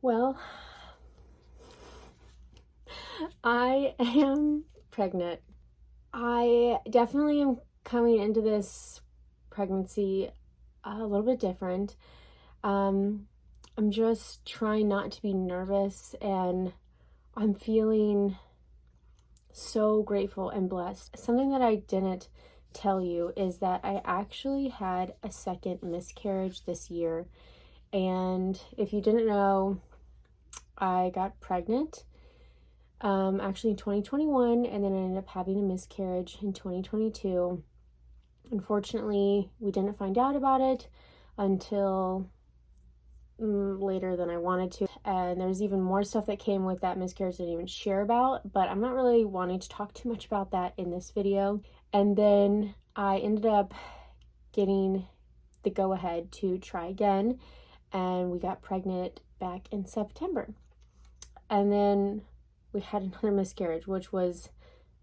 Well, I am pregnant. I definitely am coming into this pregnancy a little bit different. Um, I'm just trying not to be nervous, and I'm feeling so grateful and blessed. Something that I didn't tell you is that I actually had a second miscarriage this year. And if you didn't know, I got pregnant actually in 2021, and then I ended up having a miscarriage in 2022. Unfortunately, we didn't find out about it until later than I wanted to, and there's even more stuff that came with that miscarriage I didn't even share about, but I'm not really wanting to talk too much about that in this video. And then I ended up getting the go-ahead to try again, and we got pregnant back in September. And then we had another miscarriage, which was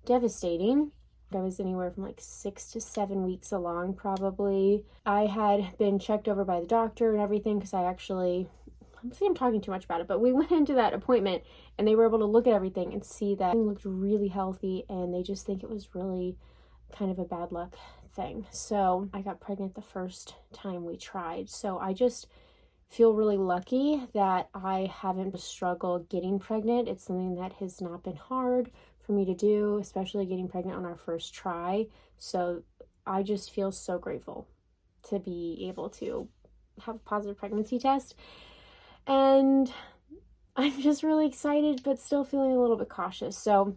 devastating. I was anywhere from like 6 to 7 weeks along, probably. I had been checked over by the doctor and everything because I'm talking too much about it, but we went into that appointment and they were able to look at everything and see that it looked really healthy, and they just think it was really kind of a bad luck thing. So I got pregnant the first time we tried. So I just feel really lucky that I haven't struggled getting pregnant. It's something that has not been hard for me to do, especially getting pregnant on our first try. So I just feel so grateful to be able to have a positive pregnancy test. And I'm just really excited, but still feeling a little bit cautious. So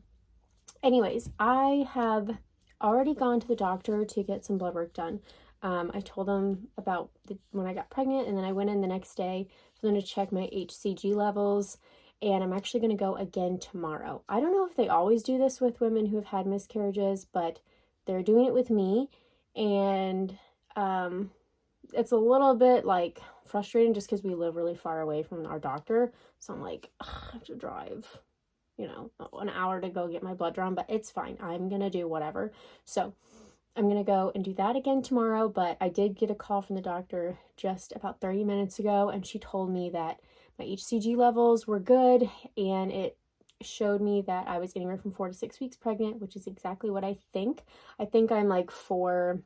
anyways, I have already gone to the doctor to get some blood work done. I told them about when I got pregnant, and then I went in the next day for them to check my HCG levels, and I'm actually going to go again tomorrow. I don't know if they always do this with women who have had miscarriages, but they're doing it with me, and it's a little bit like frustrating just because we live really far away from our doctor. So I'm like, I have to drive, an hour to go get my blood drawn, but it's fine. I'm going to do whatever. So I'm going to go and do that again tomorrow, but I did get a call from the doctor just about 30 minutes ago, and she told me that my HCG levels were good, and it showed me that I was anywhere from 4 to 6 weeks pregnant, which is exactly what I think. I think I'm like 4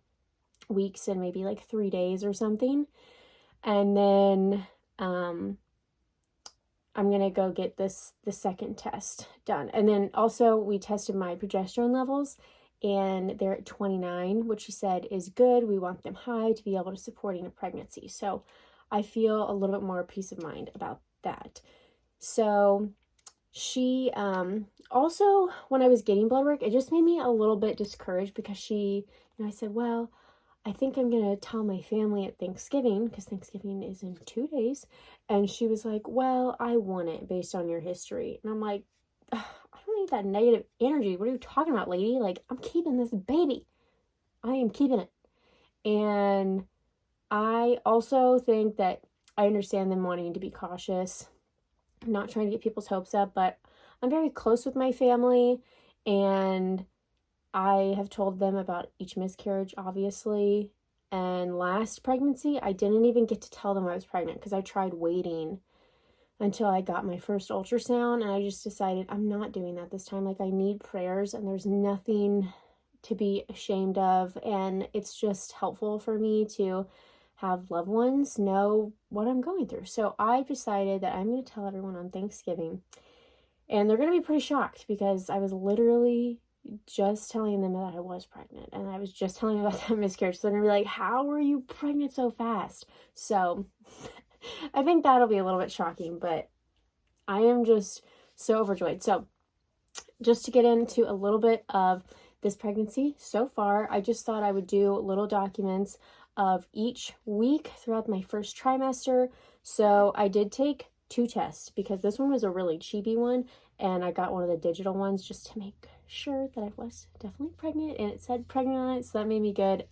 weeks and maybe like 3 days or something. And then I'm going to go get the second test done. And then also we tested my progesterone levels, and they're at 29, which she said is good. We want them high to be able to supporting a pregnancy. So I feel a little bit more peace of mind about that. So she also, when I was getting blood work, it just made me a little bit discouraged because I said, well, I think I'm going to tell my family at Thanksgiving, because Thanksgiving is in 2 days. And she was like, well, I want it based on your history. And I'm like, I don't need that negative energy. What are you talking about, lady? Like, I'm keeping this baby. I am keeping it. And I also think that I understand them wanting to be cautious. I'm not trying to get people's hopes up, but I'm very close with my family, and I have told them about each miscarriage, obviously. And last pregnancy, I didn't even get to tell them I was pregnant because I tried waiting until I got my first ultrasound, and I just decided I'm not doing that this time. Like, I need prayers, and there's nothing to be ashamed of, and it's just helpful for me to have loved ones know what I'm going through. So I decided that I'm going to tell everyone on Thanksgiving, and they're going to be pretty shocked because I was literally just telling them that I was pregnant, and I was just telling them about that miscarriage. So they're going to be like, how are you pregnant so fast? So I think that'll be a little bit shocking, but I am just so overjoyed. So just to get into a little bit of this pregnancy so far, I just thought I would do little documents of each week throughout my first trimester. So I did take 2 tests because this one was a really cheapy one, and I got one of the digital ones just to make sure that I was definitely pregnant, and it said pregnant on it, so that made me good.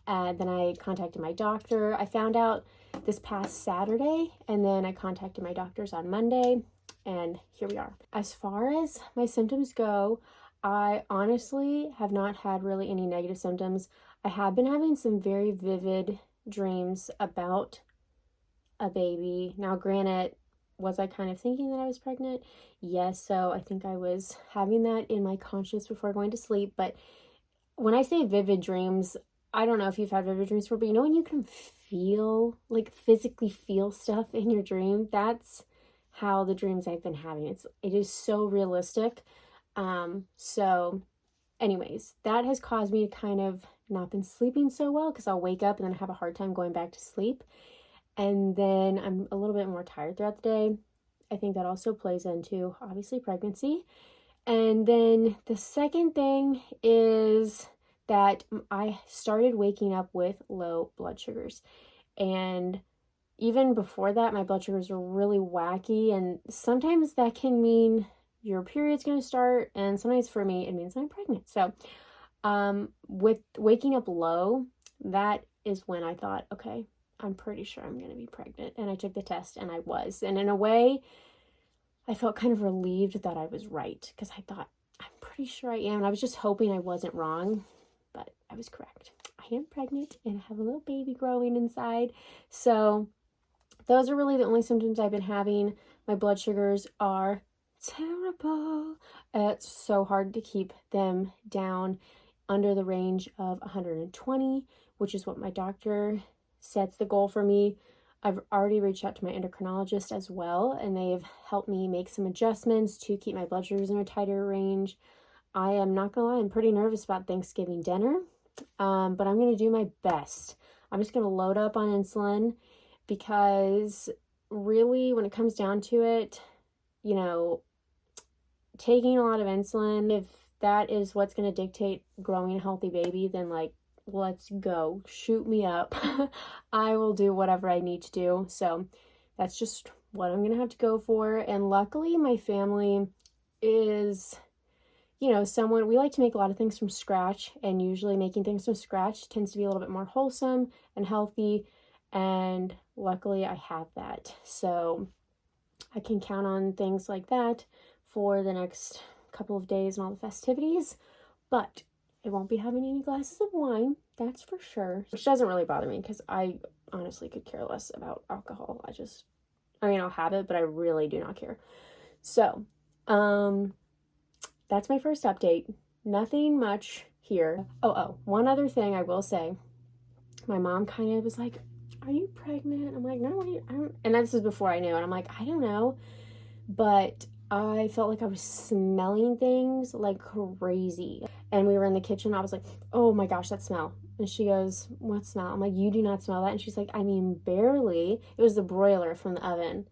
Then I contacted my doctor. I found out this past Saturday, and then I contacted my doctors on Monday, and here we are. As far as my symptoms go, I honestly have not had really any negative symptoms. I have been having some very vivid dreams about a baby. Now, granted, was I kind of thinking that I was pregnant? Yes, so I think I was having that in my conscience before going to sleep. But when I say vivid dreams, I don't know if you've had vivid dreams before, but you know when you can feel, like physically feel stuff in your dream? That's how the dreams I've been having. It is so realistic. So anyways, that has caused me to kind of not been sleeping so well because I'll wake up and then have a hard time going back to sleep. And then I'm a little bit more tired throughout the day. I think that also plays into, obviously, pregnancy. And then the second thing is that I started waking up with low blood sugars. And even before that, my blood sugars were really wacky. And sometimes that can mean your period's going to start. And sometimes for me, it means I'm pregnant. So with waking up low, that is when I thought, okay, I'm pretty sure I'm going to be pregnant. And I took the test and I was. And in a way, I felt kind of relieved that I was right because I thought, I'm pretty sure I am. And I was just hoping I wasn't wrong, but I was correct. I am pregnant and I have a little baby growing inside. So those are really the only symptoms I've been having. My blood sugars are terrible. It's so hard to keep them down under the range of 120, which is what my doctor sets the goal for me. I've already reached out to my endocrinologist as well, and they've helped me make some adjustments to keep my blood sugars in a tighter range. I am not gonna lie, I'm pretty nervous about Thanksgiving dinner, but I'm gonna do my best. I'm just gonna load up on insulin because really, when it comes down to it, you know, taking a lot of insulin, if that is what's going to dictate growing a healthy baby, then like, let's go. Shoot me up. I will do whatever I need to do. So that's just what I'm going to have to go for. And luckily, my family is, you know, someone, we like to make a lot of things from scratch. And usually making things from scratch tends to be a little bit more wholesome and healthy. And luckily, I have that. So I can count on things like that for the next couple of days and all the festivities, but I won't be having any glasses of wine, that's for sure, which doesn't really bother me because I honestly could care less about alcohol. I'll have it, but I really do not care. So, that's my first update. Nothing much here. One other thing I will say, my mom kind of was like, are you pregnant? I'm like, no, I don't, and this is before I knew, and I'm like, I don't know, but I felt like I was smelling things like crazy. And we were in the kitchen. I was like, oh my gosh, that smell. And she goes, what smell? I'm like, you do not smell that. And she's like, I mean, barely. It was the broiler from the oven.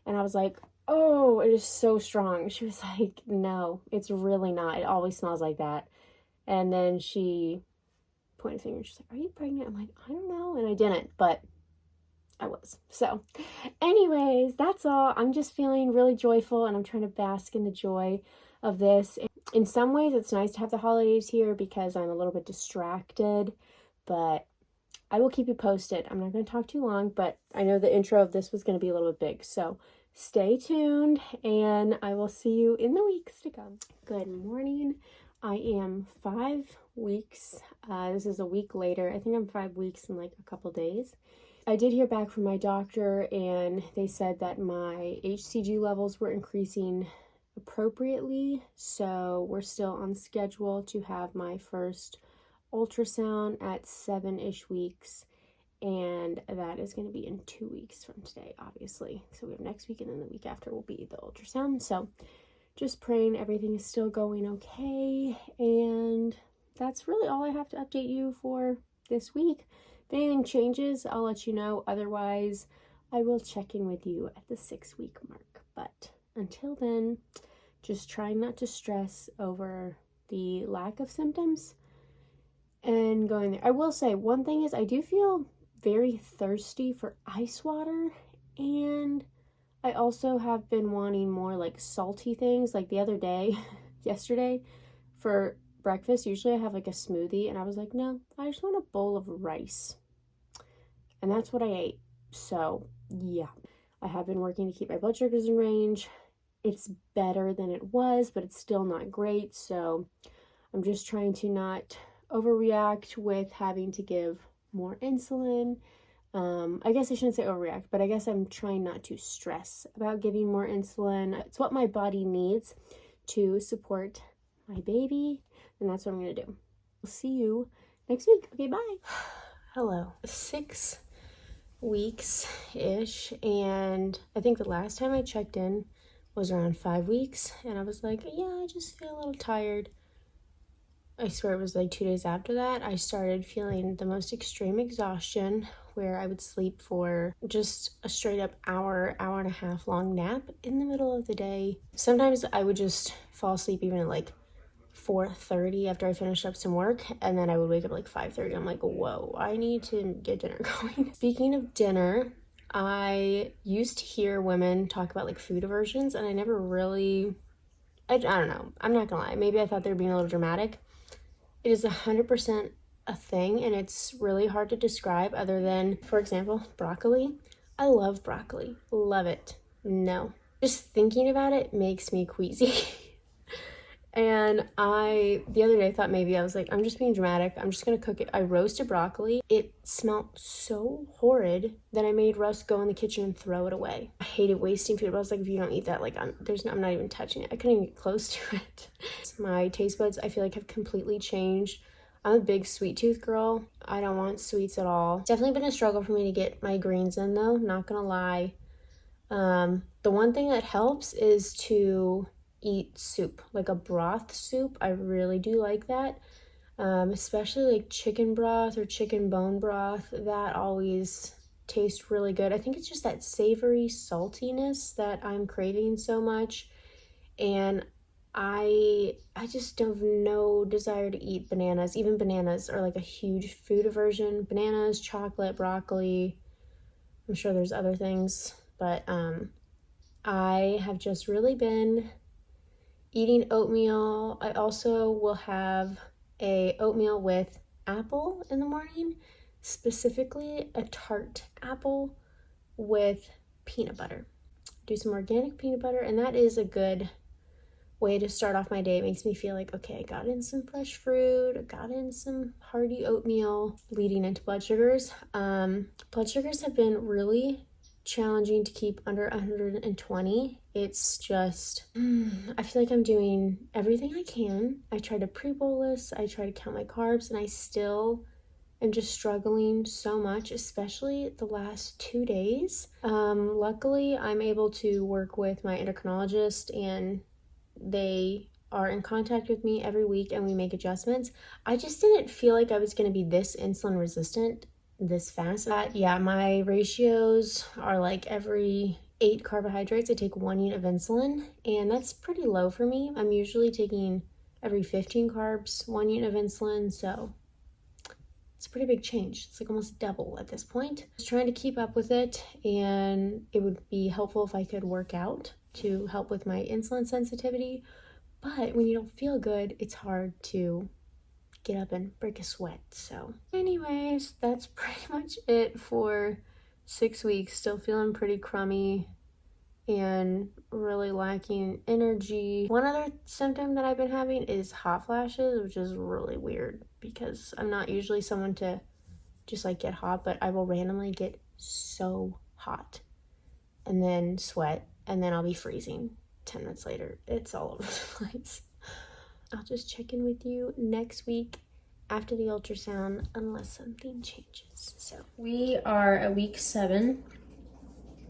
And I was like, oh, it is so strong. She was like, no, it's really not. It always smells like that. And then she pointed a finger. She's like, are you pregnant? I'm like, I don't know. And I didn't, but I was. So anyways, that's all. I'm just feeling really joyful and I'm trying to bask in the joy of this. In some ways, it's nice to have the holidays here because I'm a little bit distracted, but I will keep you posted. I'm not going to talk too long, but I know the intro of this was going to be a little bit big. So stay tuned and I will see you in the weeks to come. Good morning. I am 5 weeks. This is a week later. I think I'm 5 weeks in like a couple days. I did hear back from my doctor and they said that my HCG levels were increasing appropriately. So we're still on schedule to have my first ultrasound at 7-ish weeks. And that is going to be in 2 weeks from today, obviously. So we have next week and then the week after will be the ultrasound. So just praying everything is still going okay. And that's really all I have to update you for this week. If anything changes, I'll let you know. Otherwise, I will check in with you at the 6-week mark. But until then, just try not to stress over the lack of symptoms and going there. I will say one thing is I do feel very thirsty for ice water, and I also have been wanting more like salty things. Like the other day, yesterday, for breakfast, usually I have like a smoothie, and I was like, no, I just want a bowl of rice. And that's what I ate. So yeah, I have been working to keep my blood sugars in range. It's better than it was, but it's still not great. So I'm just trying to not overreact with having to give more insulin. I guess I shouldn't say overreact, but I guess I'm trying not to stress about giving more insulin. It's what my body needs to support my baby, and that's what I'm gonna do. We'll see you next week. Okay, bye. Hello. 6 weeks-ish, and I think the last time I checked in was around 5 weeks, and I was like, yeah, I just feel a little tired. I swear it was like 2 days after that, I started feeling the most extreme exhaustion where I would sleep for just a straight up hour and a half long nap in the middle of the day. Sometimes I would just fall asleep even at like 4:30 after I finished up some work, and then I would wake up like 5:30. I'm like, whoa, I need to get dinner going. Speaking of dinner, I used to hear women talk about like food aversions, and I never really, I don't know, I'm not gonna lie, maybe I thought they were being a little dramatic. It is 100% a thing, and it's really hard to describe other than, for example, broccoli. I love broccoli. Love it. No. Just thinking about it makes me queasy. And the other day, thought maybe I was like, I'm just being dramatic. I'm just gonna cook it. I roasted broccoli. It smelled so horrid that I made Russ go in the kitchen and throw it away. I hated wasting food, but I was like, if you don't eat that, like, I'm not even touching it. I couldn't even get close to it. My taste buds, I feel like, have completely changed. I'm a big sweet tooth girl. I don't want sweets at all. Definitely been a struggle for me to get my greens in, though, not gonna lie. The one thing that helps is to eat soup, like a broth soup. I really do like that, especially like chicken broth or chicken bone broth. That always tastes really good. I think it's just that savory saltiness that I'm craving so much, and I just have no desire to eat bananas. Even bananas are like a huge food aversion. Bananas, chocolate, broccoli. I'm sure there's other things, but I have just really been eating oatmeal. I also will have a oatmeal with apple in the morning, specifically a tart apple with peanut butter. Do some organic peanut butter, and that is a good way to start off my day. It makes me feel like, okay, I got in some fresh fruit, I got in some hearty oatmeal. Leading into blood sugars. Blood sugars have been really challenging to keep under 120. It's just, I feel like I'm doing everything I can. I try to pre-bolus, I try to count my carbs, and I still am just struggling so much, especially the last 2 days. Luckily, I'm able to work with my endocrinologist, and they are in contact with me every week, and we make adjustments. I just didn't feel like I was going to be this insulin resistant this fast. Yeah, my ratios are like every 8 carbohydrates, I take 1 unit of insulin, and that's pretty low for me. I'm usually taking every 15 carbs, 1 unit of insulin, so it's a pretty big change. It's like almost double at this point. I was trying to keep up with it, and it would be helpful if I could work out to help with my insulin sensitivity, but when you don't feel good, it's hard to get up and break a sweat. So anyways, that's pretty much it for 6 weeks. Still feeling pretty crummy and really lacking energy. One other symptom that I've been having is hot flashes, which is really weird because I'm not usually someone to just like get hot, but I will randomly get so hot and then sweat, and then I'll be freezing 10 minutes later. It's all over the place. I'll just check in with you next week after the ultrasound unless something changes. So we are at week 7.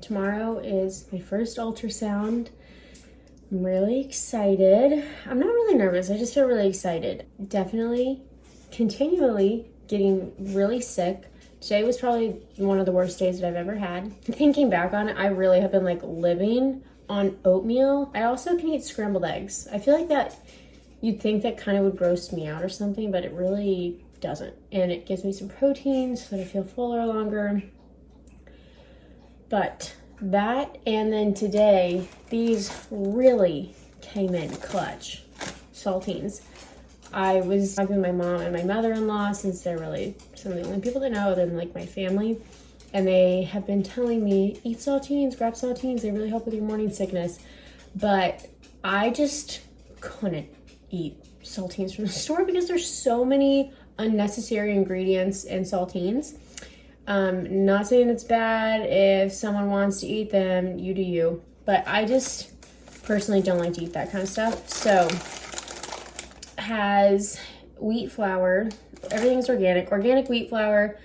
Tomorrow is my first ultrasound. I'm really excited. I'm not really nervous. I just feel really excited. Definitely continually getting really sick. Today was probably one of the worst days that I've ever had. Thinking back on it, I really have been like living on oatmeal. I also can eat scrambled eggs. I feel like that you'd think that kind of would gross me out or something, but it really doesn't. And it gives me some protein so that I feel fuller longer. But that, and then today, these really came in clutch. Saltines. I was talking with my mom and my mother-in-law, since they're really some of the only people that know other than like my family. And they have been telling me, eat saltines, grab saltines, they really help with your morning sickness. But I just couldn't eat saltines from the store because there's so many unnecessary ingredients in saltines. Not saying it's bad. If someone wants to eat them, you do you. But I just personally don't like to eat that kind of stuff. So, has wheat flour. Everything's organic. Organic wheat flour,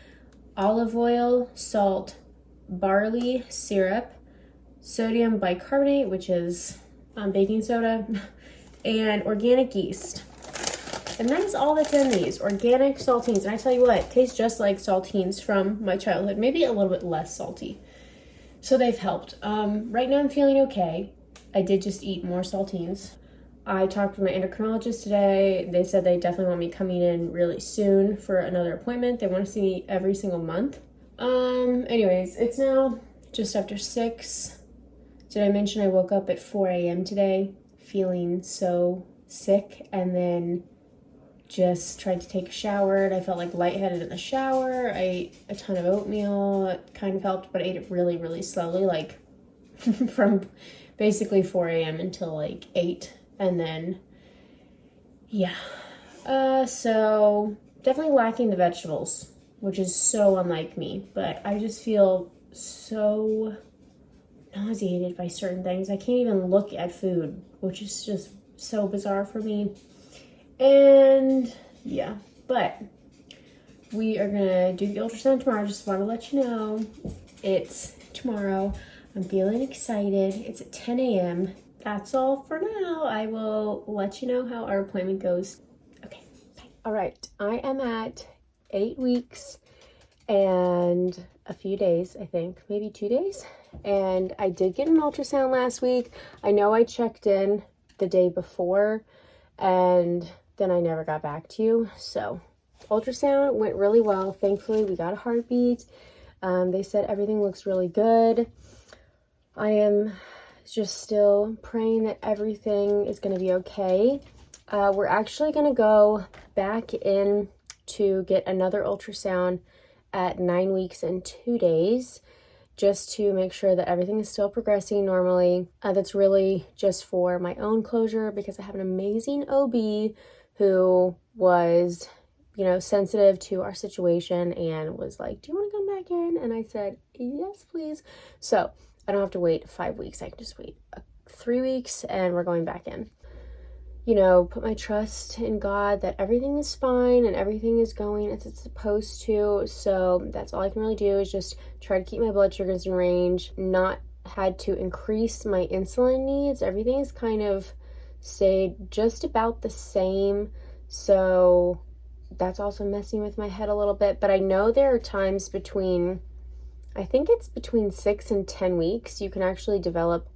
olive oil, salt, barley syrup, sodium bicarbonate, which is baking soda, and organic yeast. And that is all that's in these, organic saltines. And I tell you what, it tastes just like saltines from my childhood, maybe a little bit less salty. So they've helped. Right now I'm feeling okay. I did just eat more saltines. I talked with my endocrinologist today. They said they definitely want me coming in really soon for another appointment. They want to see me every single month. Anyways, it's now just after 6. Did I mention I woke up at 4 a.m. today feeling so sick, and then just tried to take a shower, and I felt like lightheaded in the shower. I ate a ton of oatmeal. It kind of helped, but I ate it really, really slowly, like from basically 4 a.m. until like 8. And then, yeah. So definitely lacking the vegetables, which is so unlike me. But I just feel so nauseated by certain things. I can't even look at food, which is just so bizarre for me. And yeah, but we are gonna do the ultrasound tomorrow. Just want to let you know it's tomorrow. I'm feeling excited. It's at 10 a.m. That's all for now. I will let you know how our appointment goes. Okay, bye. All right, I am at 8 weeks and a few days, I think, maybe 2 days. And I did get an ultrasound last week. I know I checked in the day before, and then I never got back to you. So ultrasound went really well. Thankfully, we got a heartbeat. They said everything looks really good. I am just still praying that everything is going to be okay. We're actually going to go back in to get another ultrasound at 9 weeks and 2 days, just to make sure that everything is still progressing normally. That's really just for my own closure, because I have an amazing OB who was, you know, sensitive to our situation and was like, do you want to come back in? And I said, yes, please. So I don't have to wait 5 weeks. I can just wait 3 weeks and we're going back in. You know, put my trust in God that everything is fine and everything is going as it's supposed to. So that's all I can really do, is just try to keep my blood sugars in range, not had to increase my insulin needs. Everything is kind of stayed just about the same. So that's also messing with my head a little bit. But I know there are times between, I think it's between 6 and 10 weeks, you can actually develop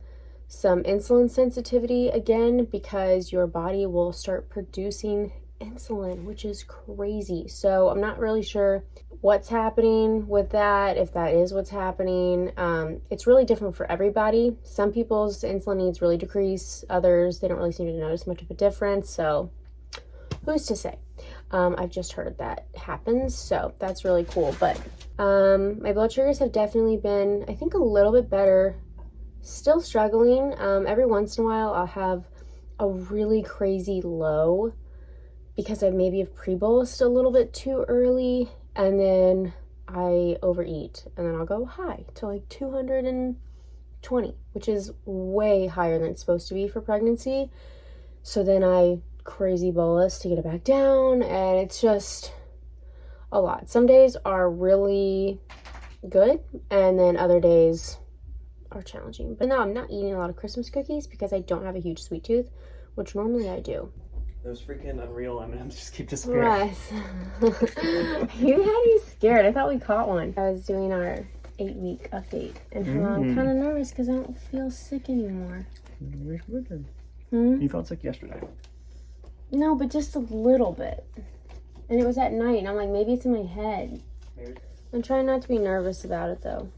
some insulin sensitivity again, because your body will start producing insulin, which is crazy. So I'm not really sure what's happening with that, if that is what's happening. It's really different for everybody. Some people's insulin needs really decrease, others they don't really seem to notice much of a difference. So who's to say? I've just heard that happens, so that's really cool. But my blood sugars have definitely been, I think, a little bit better. Still struggling. Every once in a while I'll have a really crazy low because I maybe have pre-bolused a little bit too early, and then I overeat, and then I'll go high to like 220, which is way higher than it's supposed to be for pregnancy. So then I crazy bolus to get it back down, and it's just a lot. Some days are really good, and then other days are challenging. But no, I'm not eating a lot of Christmas cookies because I don't have a huge sweet tooth, which normally I do. Those freaking unreal M&Ms just keep disappearing. Russ. You had me scared. I thought we caught one. I was doing our 8-week update, and I'm kind of nervous because I don't feel sick anymore. You felt sick yesterday. No, but just a little bit. And it was at night, and I'm like, maybe it's in my head. Maybe. I'm trying not to be nervous about it, though.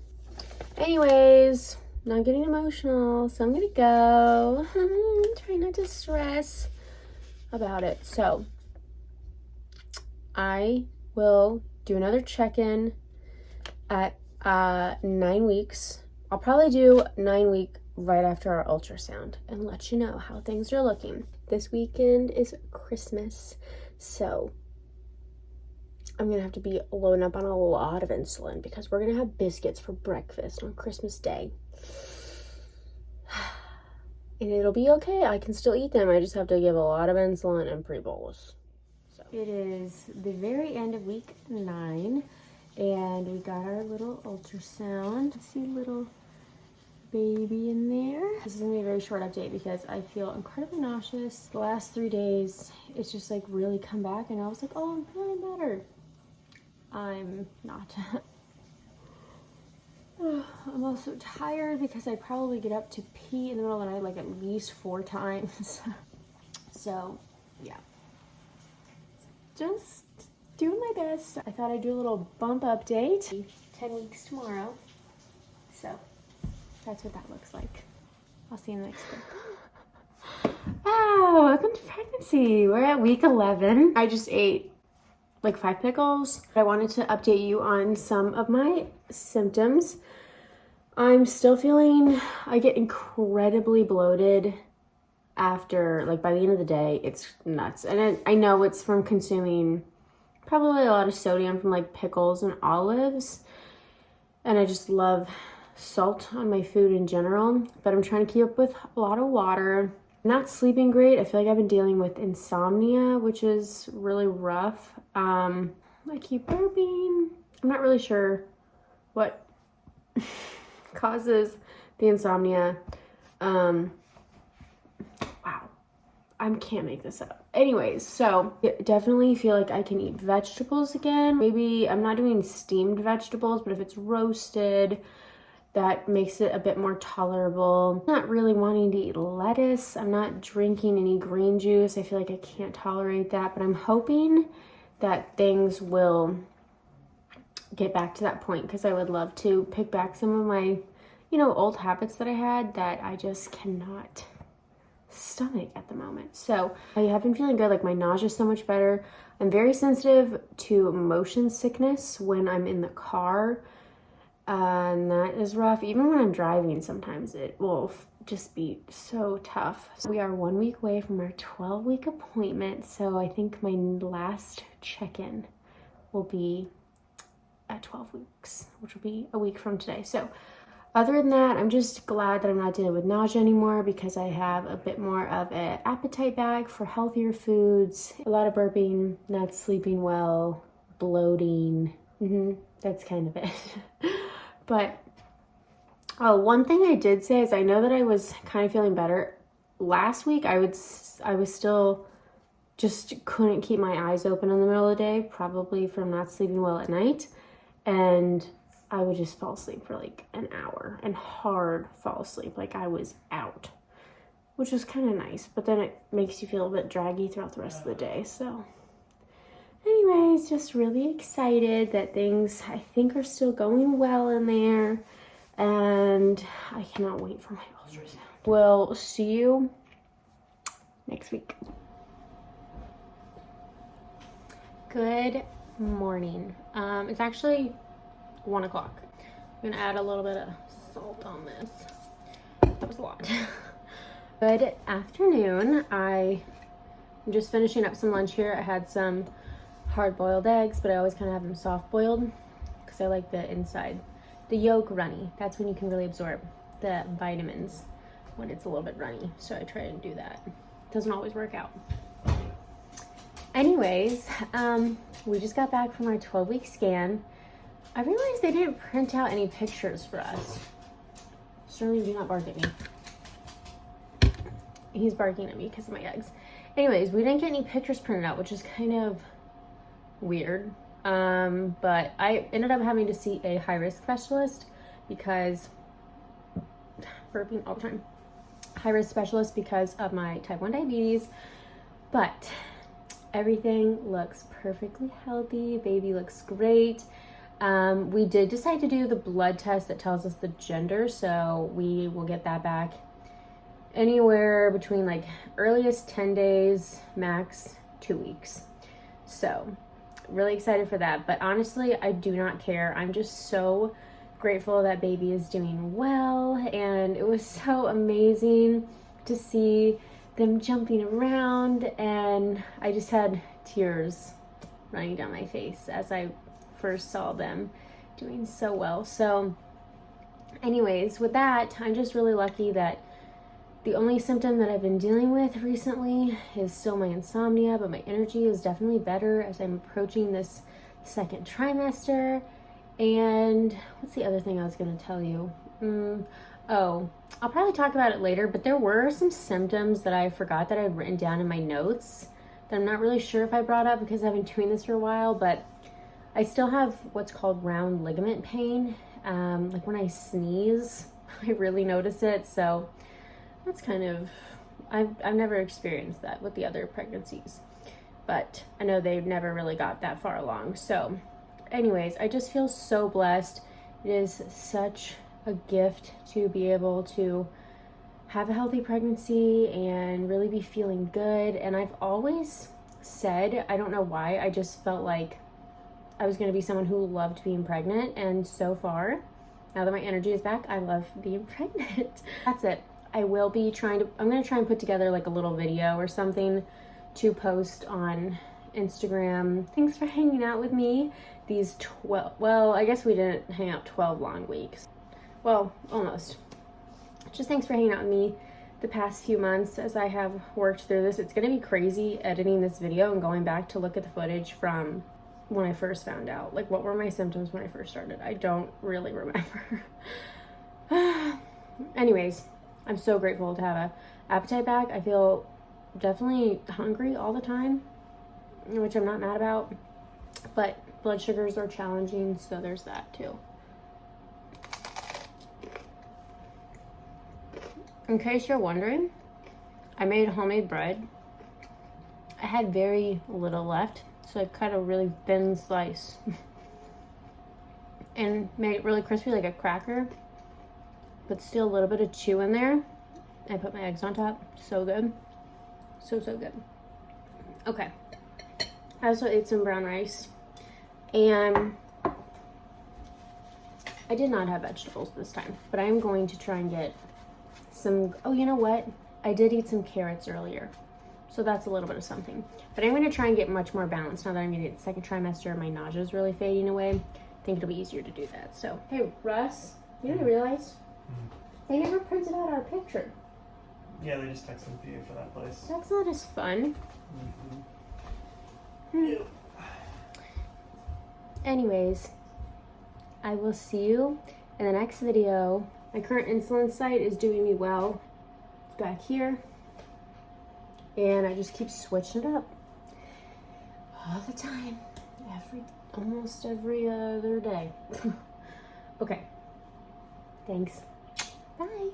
Anyways, not getting emotional, so I'm gonna go. Try not to stress about it. So I will do another check-in at 9 weeks. I'll probably do 9 week right after our ultrasound and let you know how things are looking. This weekend is Christmas, so I'm gonna have to be loading up on a lot of insulin because we're gonna have biscuits for breakfast on Christmas Day. And it'll be okay. I can still eat them. I just have to give a lot of insulin and pre-bolus. So it is the very end of week 9, and we got our little ultrasound. See little baby in there. This is gonna be a very short update because I feel incredibly nauseous. The last 3 days, it's just like really come back, and I was like, oh, I'm feeling better. I'm not. I'm also tired because I probably get up to pee in the middle of the night like at least 4 times. So, yeah. Just doing my best. I thought I'd do a little bump update. 10 weeks tomorrow. So, that's what that looks like. I'll see you next week. Oh, welcome to pregnancy. We're at week 11. I just ate like 5 pickles. I wanted to update you on some of my symptoms. I'm still feeling, I get incredibly bloated after, like by the end of the day, it's nuts. And I know it's from consuming probably a lot of sodium from like pickles and olives. And I just love salt on my food in general, but I'm trying to keep up with a lot of water. I'm not sleeping great. I feel like I've been dealing with insomnia, which is really rough. I keep burping. I'm not really sure what causes the insomnia. Wow, I can't make this up. Anyways, so definitely feel like I can eat vegetables again. Maybe I'm not doing steamed vegetables, but if it's roasted, that makes it a bit more tolerable. I'm not really wanting to eat lettuce. I'm not drinking any green juice. I feel like I can't tolerate that, but I'm hoping that things will get back to that point because I would love to pick back some of my, old habits that I had that I just cannot stomach at the moment. So I have been feeling good. Like my nausea is so much better. I'm very sensitive to motion sickness when I'm in the car. And that is rough. Even when I'm driving, sometimes it will just be so tough. So we are 1 week away from our 12-week appointment. So I think my last check-in will be at 12 weeks, which will be a week from today. So other than that, I'm just glad that I'm not dealing with nausea anymore because I have a bit more of an appetite bag for healthier foods, a lot of burping, not sleeping well, bloating. That's kind of it. But one thing I did say is I know that I was kind of feeling better. Last week, I was still just couldn't keep my eyes open in the middle of the day, probably from not sleeping well at night. And I would just fall asleep for like an hour and hard fall asleep. Like I was out, which was kind of nice. But then it makes you feel a bit draggy throughout the rest of the day. So anyways, just really excited that things I think are still going well in there. And I cannot wait for my ultrasound. We'll see you next week. Good morning. It's actually 1 o'clock. I'm gonna add a little bit of salt on this. That was a lot. Good afternoon. I'm just finishing up some lunch here. I had some hard-boiled eggs, but I always kind of have them soft-boiled because I like the inside. The yolk runny. That's when you can really absorb the vitamins, when it's a little bit runny. So I try to do that. Doesn't always work out. Anyways, we just got back from our 12-week scan. I realized they didn't print out any pictures for us. Sterling, do not bark at me. He's barking at me because of my eggs. Anyways, we didn't get any pictures printed out, which is kind of weird. But I ended up having to see a high-risk specialist because burping all the time. High-risk specialist because of my type 1 diabetes. But everything looks perfectly healthy. Baby looks great. We did decide to do the blood test that tells us the gender, so we will get that back anywhere between like earliest 10 days, max 2 weeks. So really excited for that. But honestly, I do not care. I'm just so grateful that baby is doing well, and it was so amazing to see them jumping around, and I just had tears running down my face as I first saw them doing so well. So anyways, with that, I'm just really lucky that the only symptom that I've been dealing with recently is still my insomnia, but my energy is definitely better as I'm approaching this second trimester. And what's the other thing I was going to tell you? Oh, I'll probably talk about it later, but there were some symptoms that I forgot that I'd written down in my notes that I'm not really sure if I brought up because I've been doing this for a while, but I still have what's called round ligament pain. Like when I sneeze, I really notice it. So that's kind of, I've never experienced that with the other pregnancies, but I know they've never really got that far along. So anyways, I just feel so blessed. It is such a gift to be able to have a healthy pregnancy and really be feeling good. And I've always said, I don't know why, I just felt like I was going to be someone who loved being pregnant. And so far, now that my energy is back, I love being pregnant. That's it. I'm going to try and put together like a little video or something to post on Instagram. Thanks for hanging out with me these 12, well, I guess we didn't hang out 12 long weeks. Well, almost. Just thanks for hanging out with me the past few months as I have worked through this. It's going to be crazy editing this video and going back to look at the footage from when I first found out. Like, what were my symptoms when I first started? I don't really remember. Anyways, I'm so grateful to have an appetite back. I feel definitely hungry all the time, which I'm not mad about, but blood sugars are challenging, so there's that too. In case you're wondering, I made homemade bread. I had very little left, so I cut a really thin slice and made it really crispy like a cracker, but still a little bit of chew in there. I put my eggs on top. So good. So good. Okay. I also ate some brown rice, and I did not have vegetables this time, but I am going to try and get some, oh, you know what? I did eat some carrots earlier, so that's a little bit of something. But I'm going to try and get much more balanced now that I'm going to get the second trimester and my nausea is really fading away. I think it'll be easier to do that. So, hey, Russ, you didn't realize they never printed out our picture. Yeah, they just texted you for that place. That's not as fun. Anyways, I will see you in the next video. My current insulin site is doing me well. It's back here. And I just keep switching it up all the time. Almost every other day. Okay. Thanks. Bye.